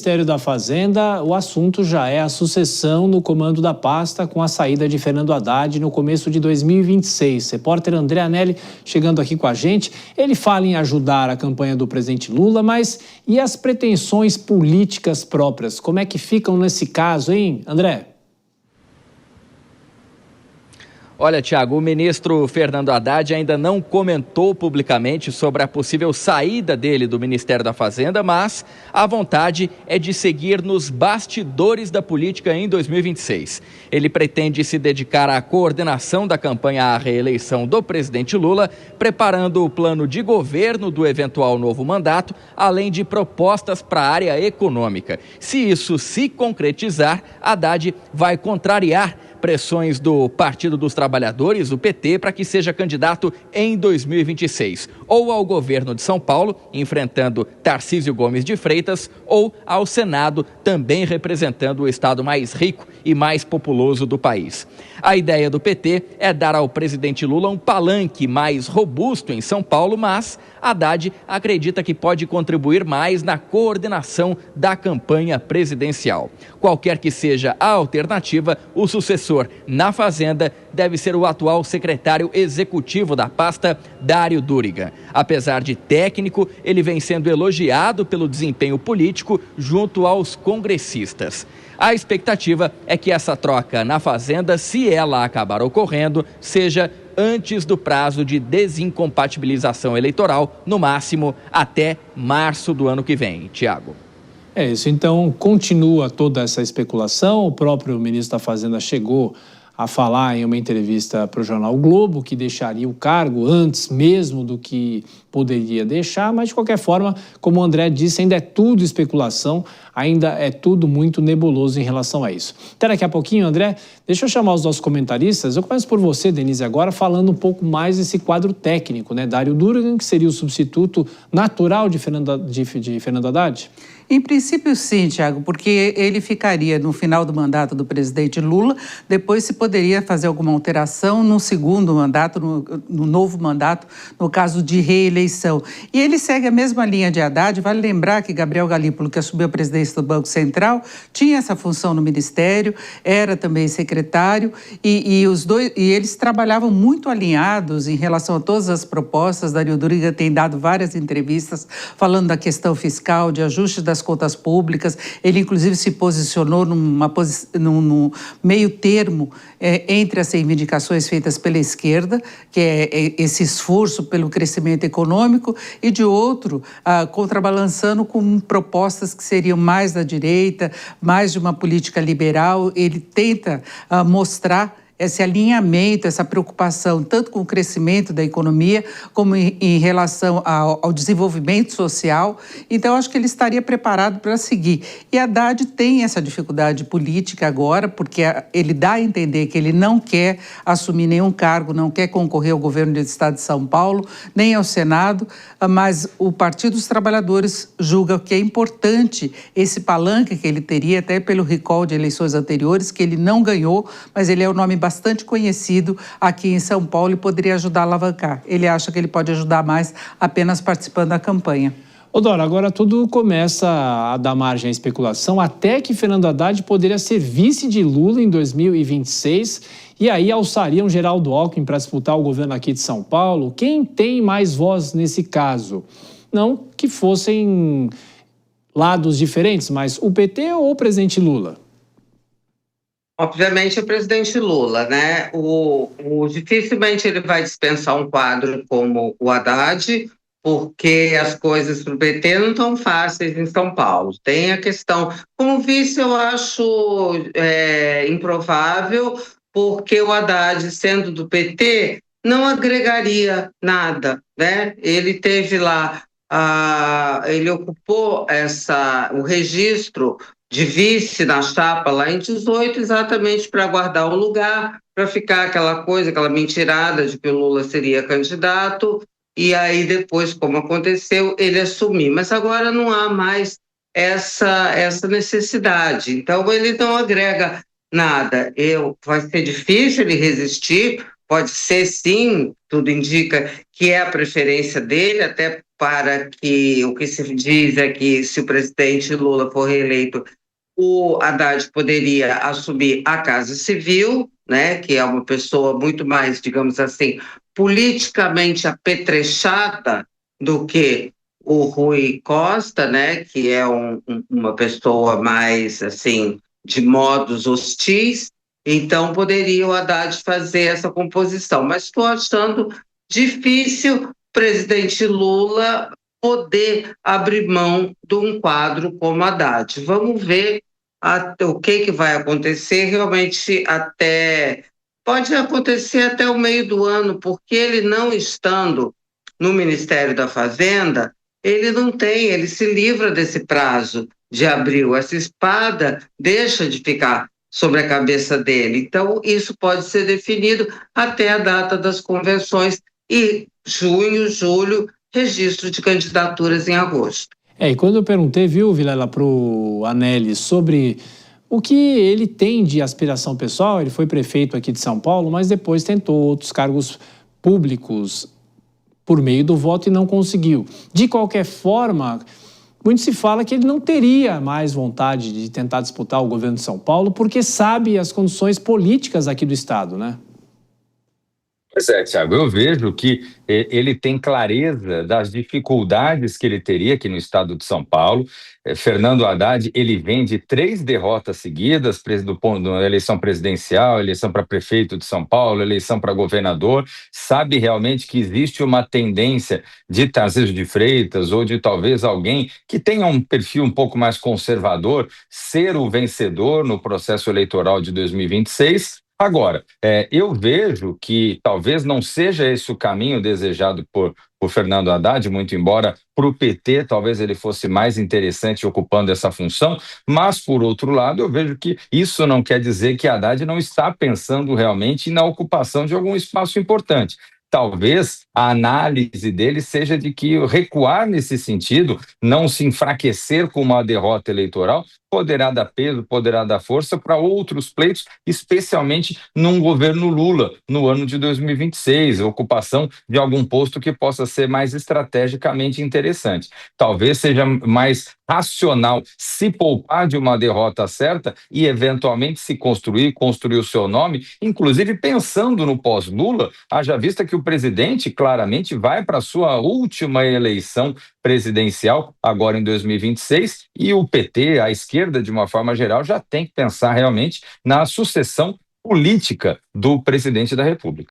Ministério da Fazenda, o assunto já é a sucessão no comando da pasta com a saída de Fernando Haddad no começo de 2026. Repórter André Anelli chegando aqui com a gente. Ele fala em ajudar a campanha do presidente Lula, mas e as pretensões políticas próprias? Como é que ficam nesse caso, hein, André? Olha, Tiago, o ministro Fernando Haddad ainda não comentou publicamente sobre a possível saída dele do Ministério da Fazenda, mas a vontade é de seguir nos bastidores da política em 2026. Ele pretende se dedicar à coordenação da campanha à reeleição do presidente Lula, preparando o plano de governo do eventual novo mandato, além de propostas para a área econômica. Se isso se concretizar, Haddad vai contrariar pressões do Partido dos Trabalhadores, o PT, para que seja candidato em 2026, ou ao governo de São Paulo, enfrentando Tarcísio Gomes de Freitas, ou ao Senado, também representando o estado mais rico e mais populoso do país. A ideia do PT é dar ao presidente Lula um palanque mais robusto em São Paulo, mas Haddad acredita que pode contribuir mais na coordenação da campanha presidencial. Qualquer que seja a alternativa, o sucessor na Fazenda deve ser o atual secretário executivo da pasta, Dário Duriga. Apesar de técnico, ele vem sendo elogiado pelo desempenho político junto aos congressistas. A expectativa é que essa troca na Fazenda, se ela acabar ocorrendo, seja antes do prazo de desincompatibilização eleitoral, no máximo até março do ano que vem. Tiago. É isso, então continua toda essa especulação. O próprio ministro da Fazenda chegou a falar em uma entrevista para o jornal o Globo que deixaria o cargo antes mesmo do que poderia deixar, mas de qualquer forma, como o André disse, ainda é tudo especulação, ainda é tudo muito nebuloso em relação a isso. Até daqui a pouquinho, André, deixa eu chamar os nossos comentaristas. Eu começo por você, Denise, agora falando um pouco mais desse quadro técnico, né? Dário Duriga, que seria o substituto natural de Fernando Haddad? Em princípio, sim, Tiago, porque ele ficaria no final do mandato do presidente Lula, depois se poderia fazer alguma alteração no segundo mandato, no novo mandato, no caso de reeleição. E ele segue a mesma linha de Haddad. Vale lembrar que Gabriel Galípolo, que assumiu a presidência do Banco Central, tinha essa função no Ministério, era também secretário, e eles trabalhavam muito alinhados em relação a todas as propostas. Dário Duriga tem dado várias entrevistas falando da questão fiscal, de ajuste das contas públicas. Ele, inclusive, se posicionou no meio termo entre as reivindicações feitas pela esquerda, que é esse esforço pelo crescimento econômico, e de outro, contrabalançando com propostas que seriam mais da direita, mais de uma política liberal. Ele tenta mostrar esse alinhamento, essa preocupação, tanto com o crescimento da economia, como em relação ao desenvolvimento social. Então, acho que ele estaria preparado para seguir. E Haddad tem essa dificuldade política agora, porque ele dá a entender que ele não quer assumir nenhum cargo, não quer concorrer ao governo do Estado de São Paulo, nem ao Senado, mas o Partido dos Trabalhadores julga que é importante esse palanque que ele teria, até pelo recall de eleições anteriores, que ele não ganhou, mas ele é um nome bastante conhecido aqui em São Paulo e poderia ajudar a alavancar. Ele acha que ele pode ajudar mais apenas participando da campanha. Dora, agora tudo começa a dar margem à especulação, até que Fernando Haddad poderia ser vice de Lula em 2026 e aí alçariam Geraldo Alckmin para disputar o governo aqui de São Paulo. Quem tem mais voz nesse caso? Não que fossem lados diferentes, mas o PT ou o presidente Lula? Obviamente o presidente Lula, né? Dificilmente ele vai dispensar um quadro como o Haddad, porque as coisas para o PT não estão fáceis em São Paulo. Tem a questão, como vice eu acho improvável, porque o Haddad, sendo do PT, não agregaria nada, né? Ele teve lá, ele ocupou o registro de vice na chapa lá em 18, exatamente para guardar o lugar, para ficar aquela coisa, aquela mentirada de que o Lula seria candidato, e aí depois, como aconteceu, ele assumir. Mas agora não há mais essa necessidade, então ele não agrega nada. Vai ser difícil ele resistir, pode ser sim, tudo indica que é a preferência dele, até para que o que se diz é que, se o presidente Lula for reeleito, o Haddad poderia assumir a Casa Civil, né, que é uma pessoa muito mais, digamos assim, politicamente apetrechada do que o Rui Costa, né, que é uma pessoa mais, assim, de modos hostis. Então, poderia o Haddad fazer essa composição. Mas estou achando difícil o presidente Lula poder abrir mão de um quadro como Haddad. Vamos ver o que vai acontecer. Realmente, pode acontecer até o meio do ano, porque ele não estando no Ministério da Fazenda, ele se livra desse prazo de abril. Essa espada deixa de ficar sobre a cabeça dele. Então, isso pode ser definido até a data das convenções e junho, julho, registro de candidaturas em agosto. E quando eu perguntei, viu, Vilela, para o Anelli sobre o que ele tem de aspiração pessoal, ele foi prefeito aqui de São Paulo, mas depois tentou outros cargos públicos por meio do voto e não conseguiu. De qualquer forma, muito se fala que ele não teria mais vontade de tentar disputar o governo de São Paulo, porque sabe as condições políticas aqui do estado, né? Pois é, Thiago, eu vejo que ele tem clareza das dificuldades que ele teria aqui no estado de São Paulo. Fernando Haddad, ele vem de 3 derrotas seguidas, da eleição presidencial, eleição para prefeito de São Paulo, eleição para governador, sabe realmente que existe uma tendência de Tarcísio de Freitas ou de talvez alguém que tenha um perfil um pouco mais conservador ser o vencedor no processo eleitoral de 2026. Agora, eu vejo que talvez não seja esse o caminho desejado por Fernando Haddad, muito embora para o PT talvez ele fosse mais interessante ocupando essa função, mas, por outro lado, eu vejo que isso não quer dizer que Haddad não está pensando realmente na ocupação de algum espaço importante. Talvez a análise dele seja de que recuar nesse sentido, não se enfraquecer com uma derrota eleitoral, poderá dar peso, poderá dar força para outros pleitos, especialmente num governo Lula, no ano de 2026, a ocupação de algum posto que possa ser mais estrategicamente interessante. Talvez seja mais racional se poupar de uma derrota certa e, eventualmente, se construir o seu nome, inclusive pensando no pós-Lula, haja vista que o presidente claramente vai para a sua última eleição presidencial, agora em 2026, e o PT, a esquerda, de uma forma geral, já tem que pensar realmente na sucessão política do presidente da República.